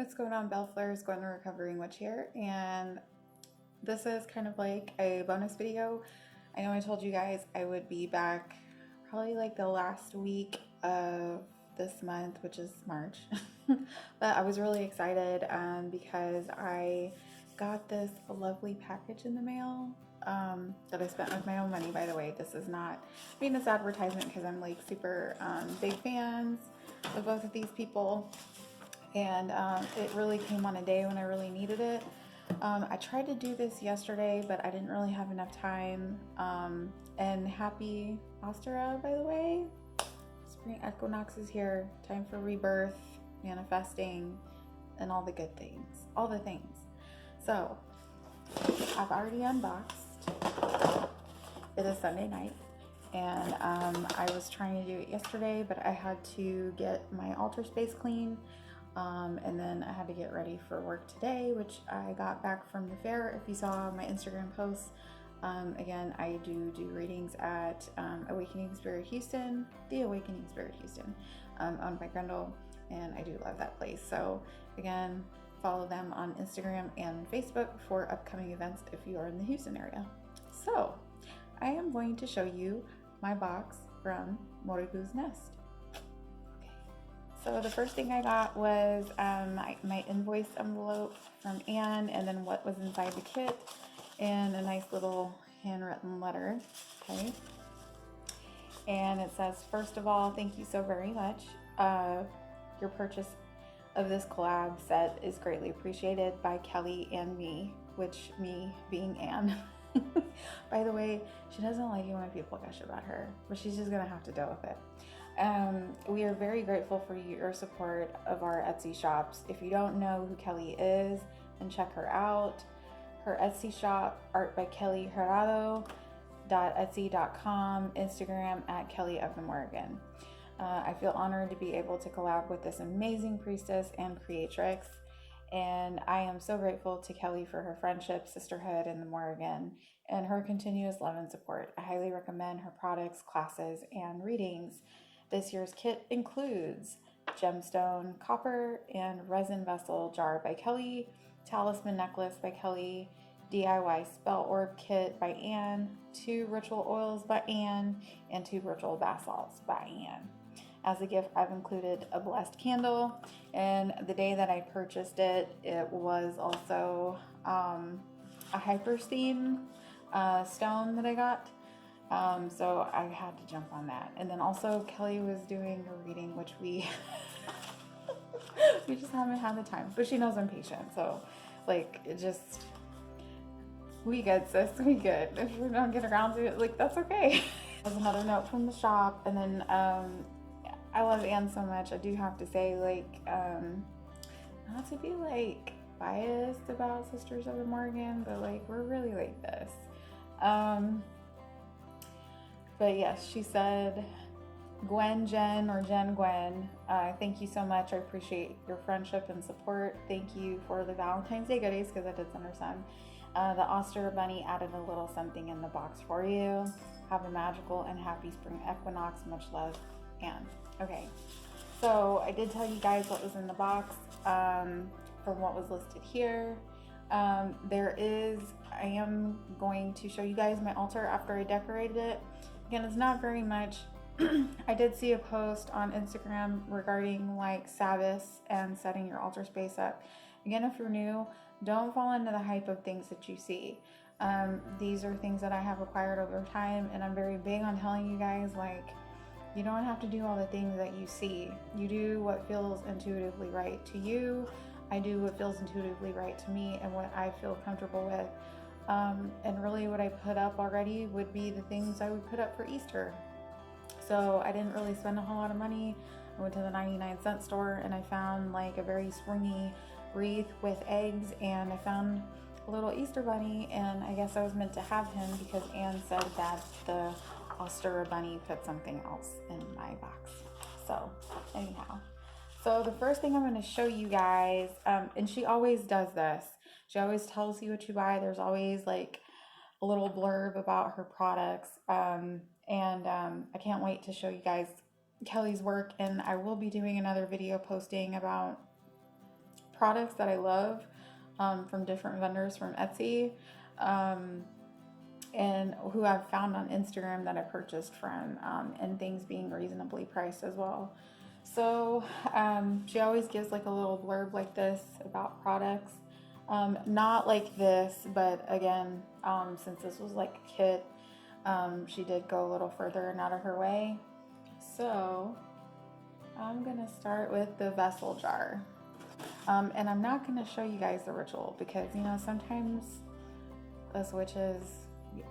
What's going on, Bellflowers? Gwen the Recovering Witch here, and this is kind of like a bonus video. I know I told you guys I would be back probably like the last week of this month, which is March, but I was really excited because I got this lovely package in the mail that I spent with my own money, by the way. This is not, I mean, it's advertisement because I'm like super big fans of both of these people. And it really came on a day when I really needed it. I tried to do this yesterday, but I didn't really have enough time. And happy Ostara, by the way. Spring equinox is here. Time for rebirth, manifesting, and all the good things. All the things. So, I've already unboxed. It is Sunday night. And I was trying to do it yesterday, but I had to get my altar space clean. And then I had to get ready for work today, which I got back from the fair. If you saw my Instagram posts, again, I do readings at Awakening Spirit Houston, the Awakening Spirit Houston, owned by Grendel, and I do love that place. So again, follow them on Instagram and Facebook for upcoming events if you are in the Houston area. So I am going to show you my box from Morrigu's Nest. So the first thing I got was my invoice envelope from Anne, and then what was inside the kit, and a nice little handwritten letter. Okay. And it says, first of all, thank you so very much. Your purchase of this collab set is greatly appreciated by Kelly and me, which me being Anne. By the way, she doesn't like it when people gush about her, but she's just gonna have to deal with it. We are very grateful for your support of our Etsy shops. If you don't know who Kelly is, then check her out. Her Etsy shop, art by Kelly, Jurado.etsy.com, Instagram at Kelly of the Morrigan. I feel honored to be able to collab with this amazing priestess and creatrix, and I am so grateful to Kelly for her friendship, sisterhood, and the Morrigan, and her continuous love and support. I highly recommend her products, classes, and readings. This year's kit includes gemstone, copper, and resin vessel jar by Kelly, talisman necklace by Kelly, DIY spell orb kit by Anne, 2 ritual oils by Anne, and 2 ritual bath salts by Anne. As a gift, I've included a blessed candle, and the day that I purchased it, it was also a hypersteam stone that I got. So I had to jump on that. And then also Kelly was doing a reading, which we we just haven't had the time, but she knows I'm patient. So like, it just, we good, sis, we good. If we don't get around to it, like, that's okay. There's another note from the shop. And then, I love Anne so much. I do have to say, like, not to be like biased about Sisters of the Morrigan, but like, we're really like this. But yes, she said, Gwen, Jen, or Jen, Gwen, thank you so much. I appreciate your friendship and support. Thank you for the Valentine's Day goodies, because I did send her some. The Ostara bunny added a little something in the box for you. Have a magical and happy spring equinox. Much love, Anne. Okay, so I did tell you guys what was in the box from what was listed here. I am going to show you guys my altar after I decorated it. Again, it's not very much. I did see a post on Instagram regarding like sabbaths and setting your altar space up. Again, if you're new, don't fall into the hype of things that you see. These are things that I have acquired over time, and I'm very big on telling you guys, like, you don't have to do all the things that you see. You do what feels intuitively right to you. I do what feels intuitively right to me and what I feel comfortable with. And really what I put up already would be the things I would put up for Easter. So I didn't really spend a whole lot of money. I went to the 99-cent store and I found like a very springy wreath with eggs, and I found a little Easter bunny, and I guess I was meant to have him because Anne said that the Ostara bunny put something else in my box. So anyhow, so the first thing I'm going to show you guys, and she always does this. She always tells you what you buy. There's always like a little blurb about her products. I can't wait to show you guys Kelly's work, and I will be doing another video posting about products that I love from different vendors from Etsy, and who I've found on Instagram that I purchased from, and things being reasonably priced as well. So she always gives like a little blurb like this about products. Not like this, but again, since this was like a kit, she did go a little further and out of her way. So I'm gonna start with the vessel jar. And I'm not gonna show you guys the ritual because, you know, sometimes us witches,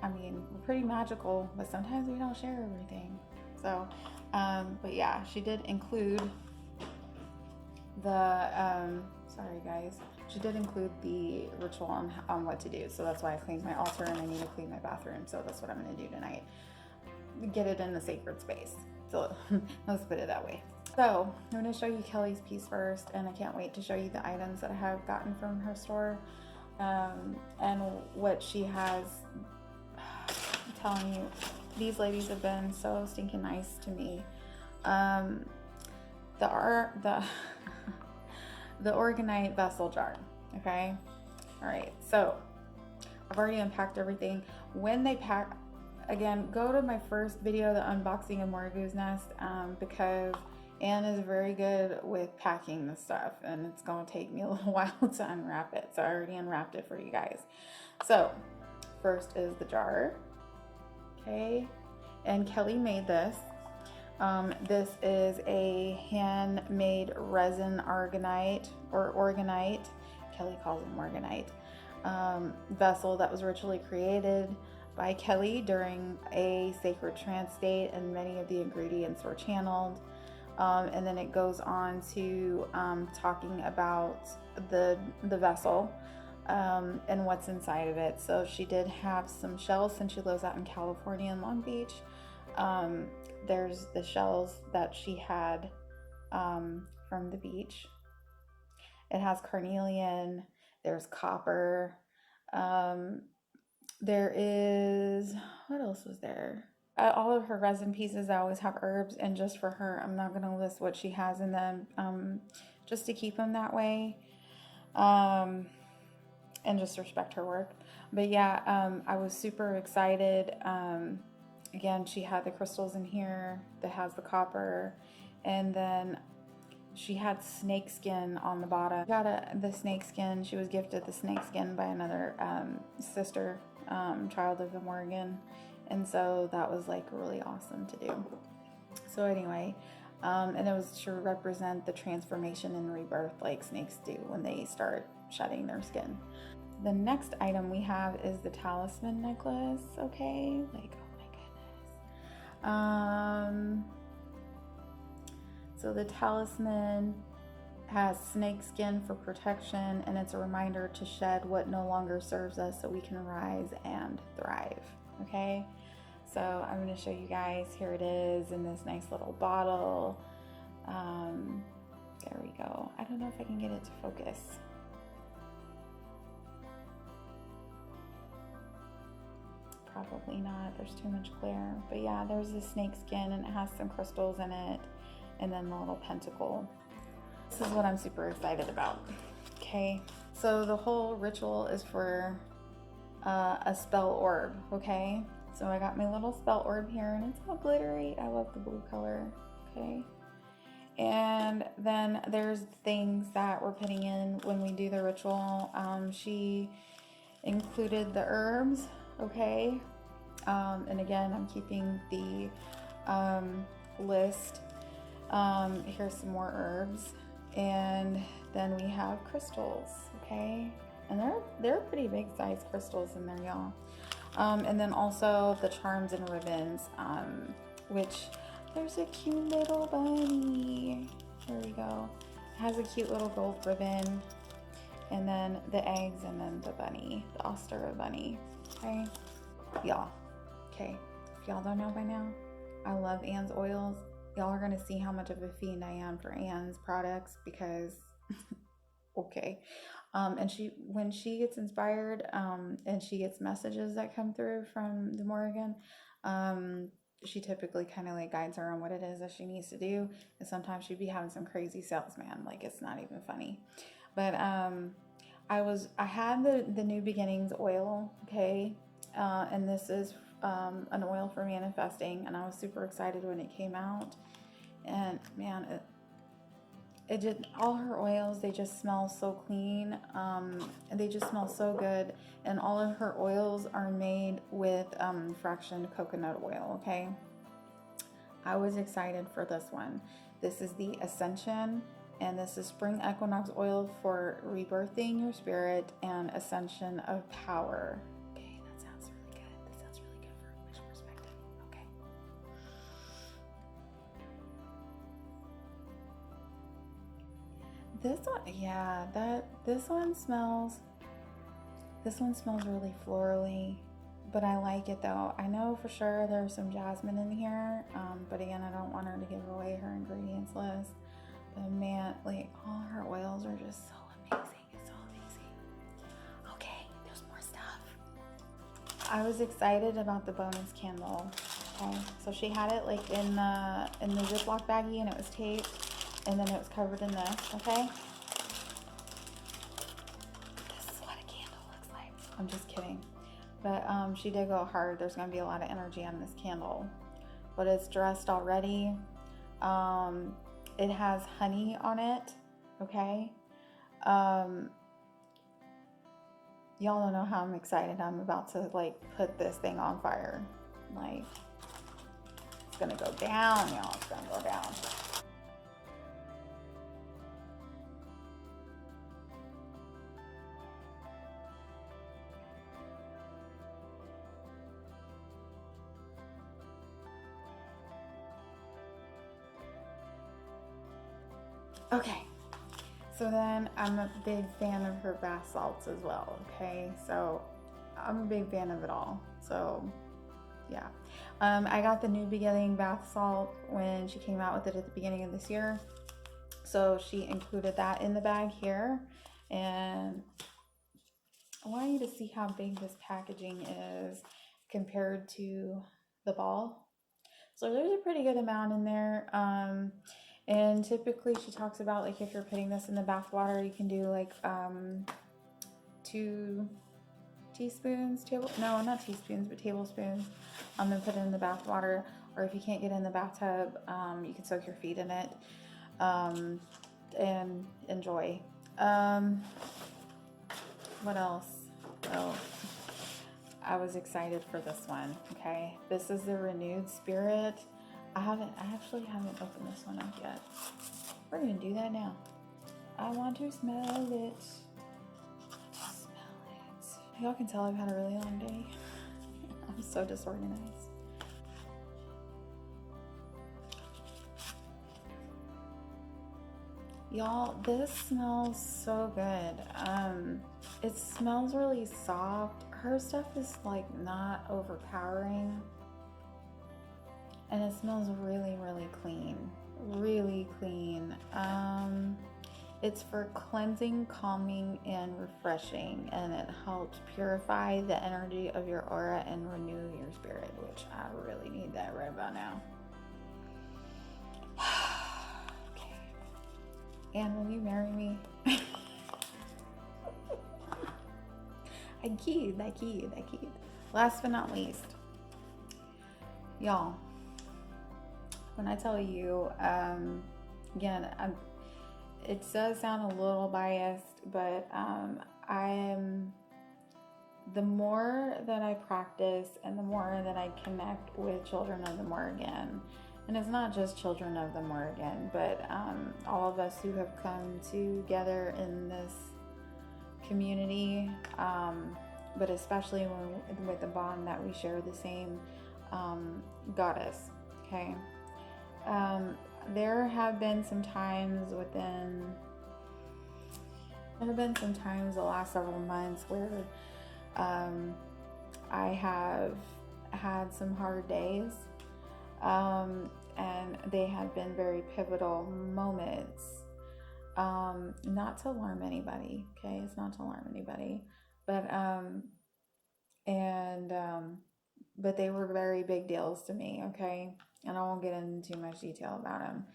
I mean, we're pretty magical, but sometimes we don't share everything. So, but yeah, she did include the, sorry guys, she did include the ritual on what to do. So that's why I cleaned my altar and I need to clean my bathroom. So that's what I'm gonna do tonight. Get it in the sacred space. So let's put it that way. So I'm going to show you Kelly's piece first, and I can't wait to show you the items that I have gotten from her store, and what she has. I'm telling you, these ladies have been so stinking nice to me. The organite vessel jar. Okay, all right. So I've already unpacked everything. When they pack, again, go to my first video, the unboxing of Morrigu's nest, because Anne is very good with packing the stuff, and it's going to take me a little while to unwrap it. So I already unwrapped it for you guys. So first is the jar. Okay. And Kelly made this. This is a handmade resin argonite or organite. Kelly calls it morganite. Vessel that was ritually created by Kelly during a sacred trance state, and many of the ingredients were channeled. And then it goes on to talking about the vessel and what's inside of it. So she did have some shells since she lives out in California in Long Beach. There's the shells that she had from the beach. It has carnelian, there's copper, there is, what else was there? All of her resin pieces, I always have herbs, and just for her, I'm not going to list what she has in them, just to keep them that way, and just respect her work. But yeah, I was super excited. Again, she had the crystals in here that has the copper, and then she had snake skin on the bottom. She got the snake skin. She was gifted the snake skin by another sister, child of the Morrigan. And so that was like really awesome to do. So anyway, and it was to represent the transformation and rebirth like snakes do when they start shedding their skin. The next item we have is the talisman necklace. Okay, like, oh my goodness. So the talisman has snake skin for protection, and it's a reminder to shed what no longer serves us so we can rise and thrive. Okay, so I'm going to show you guys. Here it is in this nice little bottle. There we go. I don't know if I can get it to focus. Probably not. There's too much glare. But yeah, there's the snake skin, and it has some crystals in it, and then the little pentacle. This is what I'm super excited about. Okay, so the whole ritual is for a spell orb. Okay, so I got my little spell orb here, and it's all glittery. I love the blue color. Okay, and then there's things that we're putting in when we do the ritual. She included the herbs. Okay, and again, I'm keeping the list. Here's some more herbs, and then we have crystals. Okay, and they're pretty big size crystals in there, y'all. And then also the charms and ribbons, which there's a cute little bunny. There we go. It has a cute little gold ribbon, and then the eggs, and then the bunny, the Ostara bunny. Okay, y'all. Okay, if y'all don't know by now, I love Anne's oils. Y'all are gonna see how much of a fiend I am for Anne's products because, okay. And when she gets inspired, and she gets messages that come through from the Morrigan, she typically kind of like guides her on what it is that she needs to do. And sometimes she'd be having some crazy salesman, like it's not even funny. But I had the New Beginnings oil, okay, and this is an oil for manifesting, and I was super excited when it came out. And man, it just, all her oils, they just smell so clean, and they just smell so good. And all of her oils are made with fractioned coconut oil, okay. I was excited for this one. This is the Ascension, and this is Spring Equinox oil for rebirthing your spirit and ascension of power. Okay, that sounds really good. That sounds really good from a witch perspective. Okay. This one, yeah, this one smells really florally, but I like it though. I know for sure there's some jasmine in here, but again, I don't want her to give away her ingredients list. But man, like, all her oils are just so amazing. It's so amazing. Okay, there's more stuff. I was excited about the bonus candle. Okay, so she had it like in the Ziploc baggie, and it was taped, and then it was covered in this. Okay. This is what a candle looks like. I'm just kidding. But she did go hard. There's going to be a lot of energy on this candle. But it's dressed already. It has honey on it. Okay. Y'all don't know how I'm excited I'm about to like put this thing on fire. Like, it's going to go down, y'all. It's going to go down. Okay, so then I'm a big fan of her bath salts as well, okay? So I'm a big fan of it all, so yeah. I got the New Beginning bath salt when she came out with it at the beginning of this year. So she included that in the bag here. And I want you to see how big this packaging is compared to the ball. So there's a pretty good amount in there. And typically she talks about like if you're putting this in the bath water, you can do like 2 teaspoons, no, not teaspoons, but tablespoons, and put it in the bath water. Or if you can't get in the bathtub, you can soak your feet in it and enjoy. What else? Oh, I was excited for this one. Okay, this is the Renewed Spirit. I actually haven't opened this one up yet. We're gonna do that now. I want to smell it. Y'all can tell I've had a really long day. I'm so disorganized. Y'all, this smells so good. It smells really soft. Her stuff is like not overpowering. And it smells really, really clean. Really clean. It's for cleansing, calming, and refreshing, and it helps purify the energy of your aura and renew your spirit, which I really need that right about now. Okay. And will you marry me? I keyed. Last but not least, y'all, when I tell you, again, it does sound a little biased, but the more that I practice and the more that I connect with children of the Morrigan, and it's not just children of the Morrigan, but all of us who have come together in this community, but especially with the bond that we share the same goddess, okay? There have been some times the last several months where I have had some hard days, and they have been very pivotal moments. Not to alarm anybody, okay? It's not to alarm anybody, but they were very big deals to me, okay? And I won't get into too much detail about them.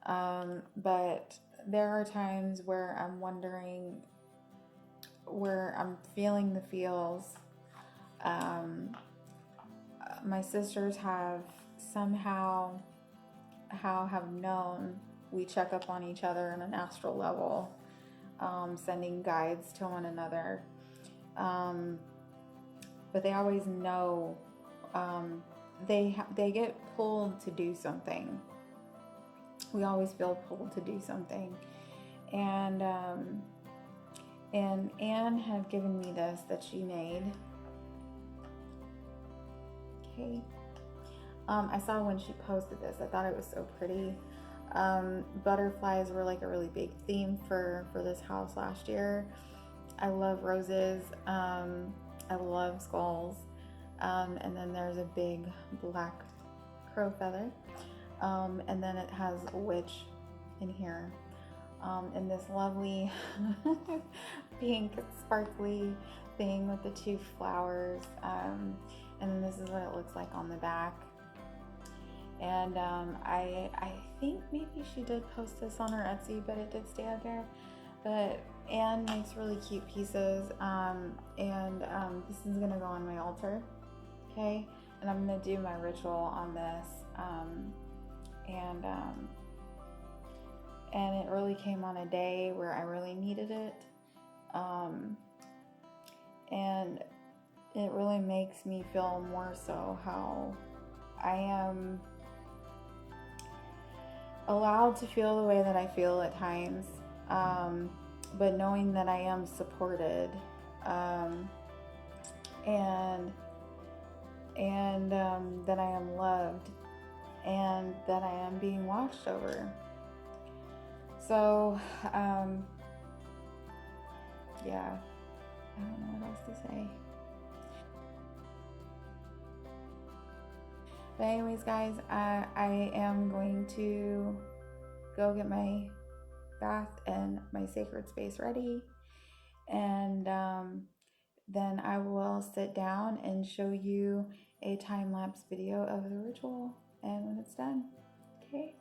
But there are times where I'm wondering, where I'm feeling the feels. Um, my sisters have somehow have known we check up on each other on an astral level, sending guides to one another. Um, but they always know, they get pulled to do something. We always feel pulled to do something, and Anne had given me this that she made. Okay. I saw when she posted this. I thought it was so pretty. Butterflies were like a really big theme for this house last year. I love roses. I love skulls. And then there's a big black crow feather. And then it has a witch in here. And this lovely pink sparkly thing with the two flowers. And then this is what it looks like on the back. And I think maybe she did post this on her Etsy, but it did stay out there. But Anne makes really cute pieces, and this is gonna go on my altar, okay? And I'm gonna do my ritual on this, and it really came on a day where I really needed it, and it really makes me feel more so how I am allowed to feel the way that I feel at times, but knowing that I am supported, and that I am loved, and that I am being watched over. So, yeah, I don't know what else to say. But anyways, guys, I am going to go get my bath and my sacred space ready, and then I will sit down and show you a time-lapse video of the ritual and when it's done. Okay.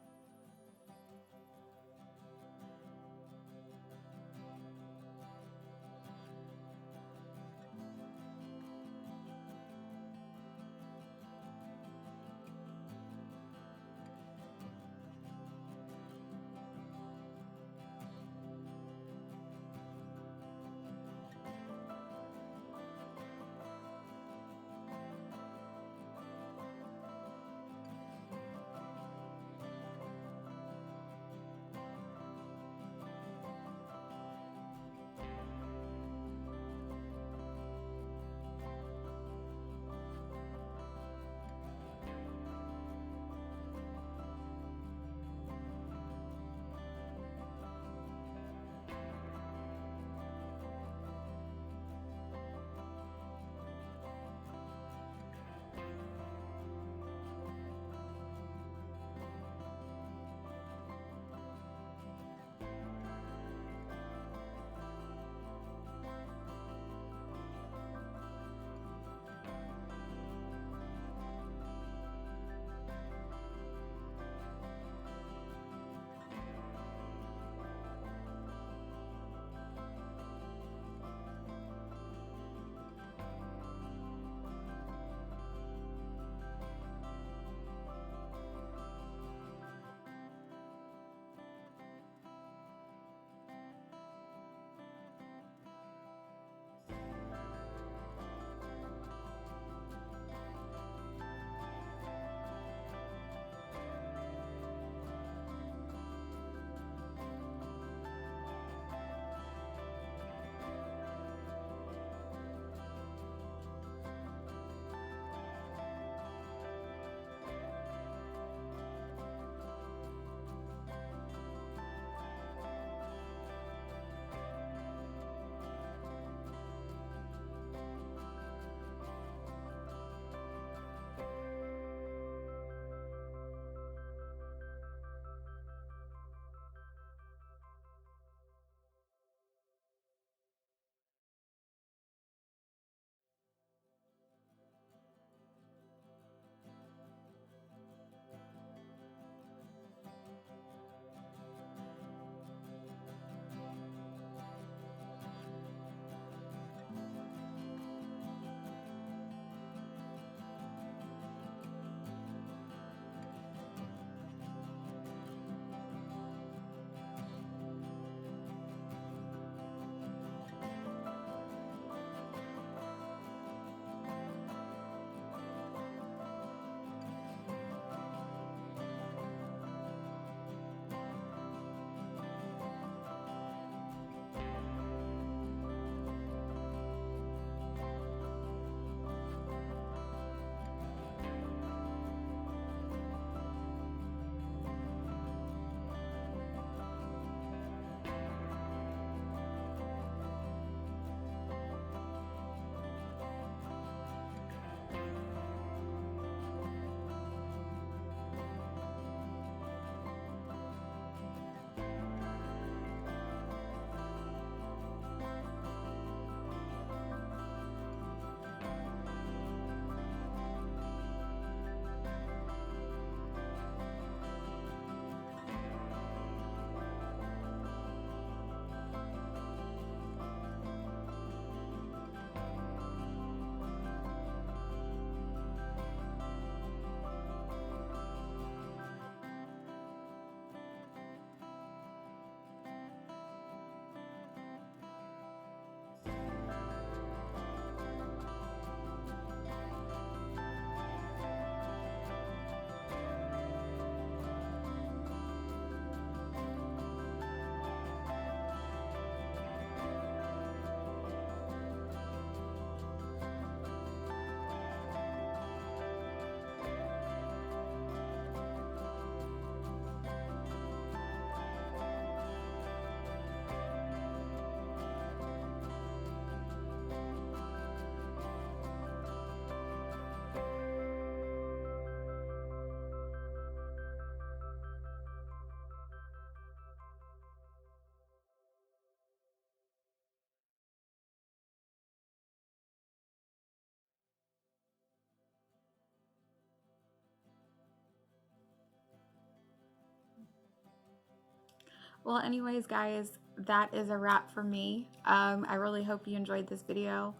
Well, anyways, guys, that is a wrap for me. I really hope you enjoyed this video.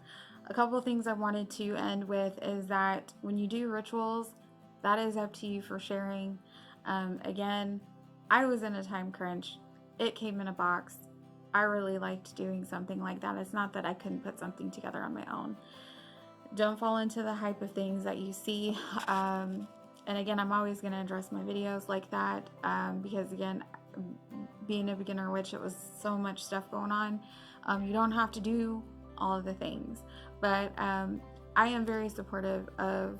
A couple of things I wanted to end with is that when you do rituals, that is up to you for sharing. Again, I was in a time crunch. It came in a box. I really liked doing something like that. It's not that I couldn't put something together on my own. Don't fall into the hype of things that you see. And again, I'm always going to address my videos like that because, again, being a beginner witch, it was so much stuff going on. You don't have to do all of the things, but I am very supportive of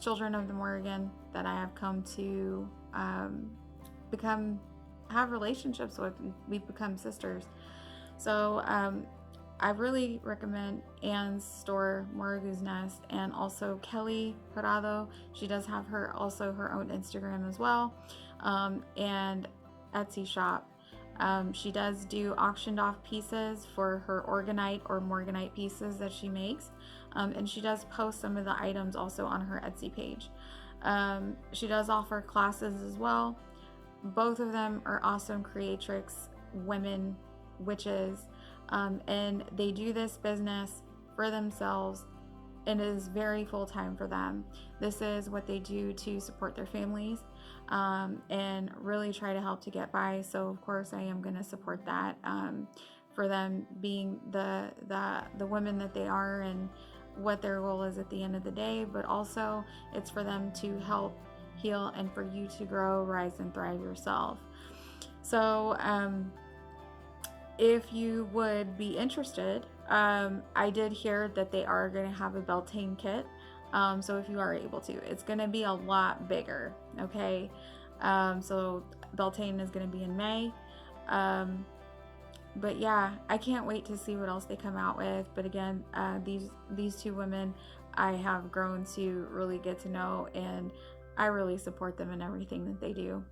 children of the Morrigan that I have come to have relationships with. We've become sisters. So I really recommend Anne's store, Morrigu's Nest, and also Kelly Jurado. She does have her own Instagram as well, and Etsy shop. She does do auctioned off pieces for her orgonite or morganite pieces that she makes, and she does post some of the items also on her Etsy page. She does offer classes as well. Both of them are awesome creatrix women witches, and they do this business for themselves, and it is very full-time for them. This is what they do to support their families, and really try to help to get by. So of course I am going to support that, for them being the women that they are and what their role is at the end of the day, but also it's for them to help heal and for you to grow, rise, and thrive yourself. So if you would be interested, I did hear that they are going to have a Beltane kit. So if you are able to, it's going to be a lot bigger. Okay. So Beltane is going to be in May. But yeah, I can't wait to see what else they come out with. But again, these two women I have grown to really get to know, and I really support them in everything that they do.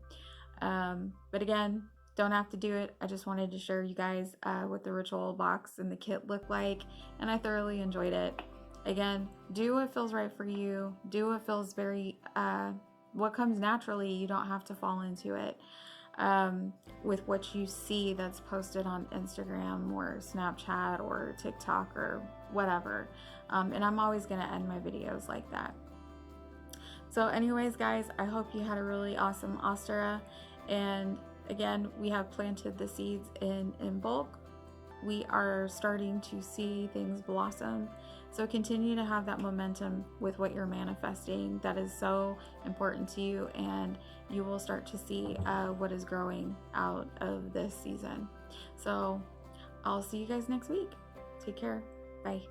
But again, don't have to do it. I just wanted to share you guys what the ritual box and the kit look like, and I thoroughly enjoyed it. Again, do what feels right for you. Do what feels what comes naturally. You don't have to fall into it with what you see that's posted on Instagram or Snapchat or TikTok or whatever. And I'm always going to end my videos like that. So anyways, guys, I hope you had a really awesome Ostara. And again, we have planted the seeds in bulk. We are starting to see things blossom. So continue to have that momentum with what you're manifesting. That is so important to you, and you will start to see what is growing out of this season. So I'll see you guys next week. Take care. Bye.